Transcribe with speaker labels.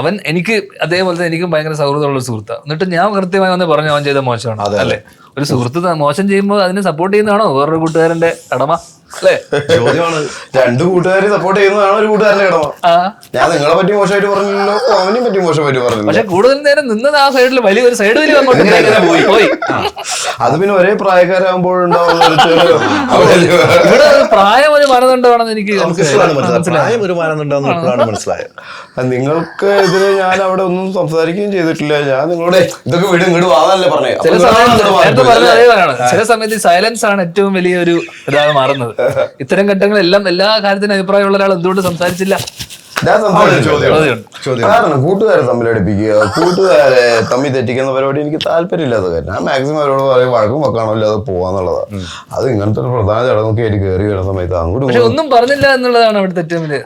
Speaker 1: അവൻ എനിക്ക് അതേപോലെ എനിക്കും ഭയങ്കര സൗഹൃദമുള്ള സുഹൃത്താണ്. എന്നിട്ട് ഞാൻ കൃത്യമായി വന്ന് പറഞ്ഞു അവൻ ചെയ്ത മോശമാണ് അല്ലേ. ഒരു സുഹൃത്ത് മോശം ചെയ്യുമ്പോൾ അതിനെ സപ്പോർട്ട് ചെയ്യുന്നതാണോ വേറൊരു കൂട്ടുകാരന്റെ കടമ അല്ലേ?
Speaker 2: ചോദ്യമാണ്, രണ്ടു കൂട്ടുകാരെ സപ്പോർട്ട് ചെയ്യുന്നതാണോ ഒരു കൂട്ടുകാരന്റെ കടമ? ഞാൻ നിങ്ങളെ പറ്റി മോശമായിട്ട് പറഞ്ഞല്ലോ, അവനെ പറ്റി മോശമായിട്ട് പറഞ്ഞു.
Speaker 1: പക്ഷെ കൂടുതൽ നേരം നിന്നത് ആ സൈഡിൽ വലിയൊരു സൈഡ് വലിയ അങ്ങോട്ട് പോയി.
Speaker 2: അത് പിന്നെ ഒരേ പ്രായക്കാരാകുമ്പോഴുണ്ടാവുന്ന
Speaker 1: ഇവിടെ പ്രായം ഒരു മാനദണ്ഡമാണെന്ന് എനിക്ക്
Speaker 3: പ്രായം ഒരു മാനദണ്ഡം എപ്പോഴാണ് മനസ്സിലായത്.
Speaker 2: നിങ്ങൾക്ക് എതിരെ ഞാൻ അവിടെ ഒന്നും സംസാരിക്കുകയും ചെയ്തിട്ടില്ല. ഞാൻ നിങ്ങളുടെ ഇതൊക്കെ വീട് ഇങ്ങോട്ട് വാങ്ങാനല്ലേ പറഞ്ഞേ.
Speaker 1: ചില സമയത്ത് സൈലൻസ് ആണ് ഏറ്റവും വലിയൊരു ഇതായി മാറുന്നത്. ഇത്തരം ഘട്ടങ്ങളെല്ലാം എല്ലാ കാര്യത്തിനും അഭിപ്രായമുള്ള ഒരാൾ എന്തുകൊണ്ട് സംസാരിച്ചില്ല?
Speaker 2: കാരണം കൂട്ടുകാരെ തമ്മിൽ അടുപ്പിക്കുക, കൂട്ടുകാരെ തമ്മിൽ തെറ്റിക്കുന്ന പരിപാടി എനിക്ക് താല്പര്യമില്ലാത്ത കാര്യം. ഞാൻ മാക്സിമം അവരോട് പറയും വഴക്കും വെക്കാണോ ഇല്ലാതെ പോവാന്നുള്ളതാണ്. അത് ഇങ്ങനത്തെ ഒരു പ്രധാന ചടങ്ങൊക്കെ ആയിട്ട് കയറി വരുന്ന സമയത്ത് അങ്ങോട്ട്
Speaker 1: ഒന്നും പറഞ്ഞില്ല എന്നുള്ളതാണ് അവിടുത്തെ ഏറ്റവും വലിയ.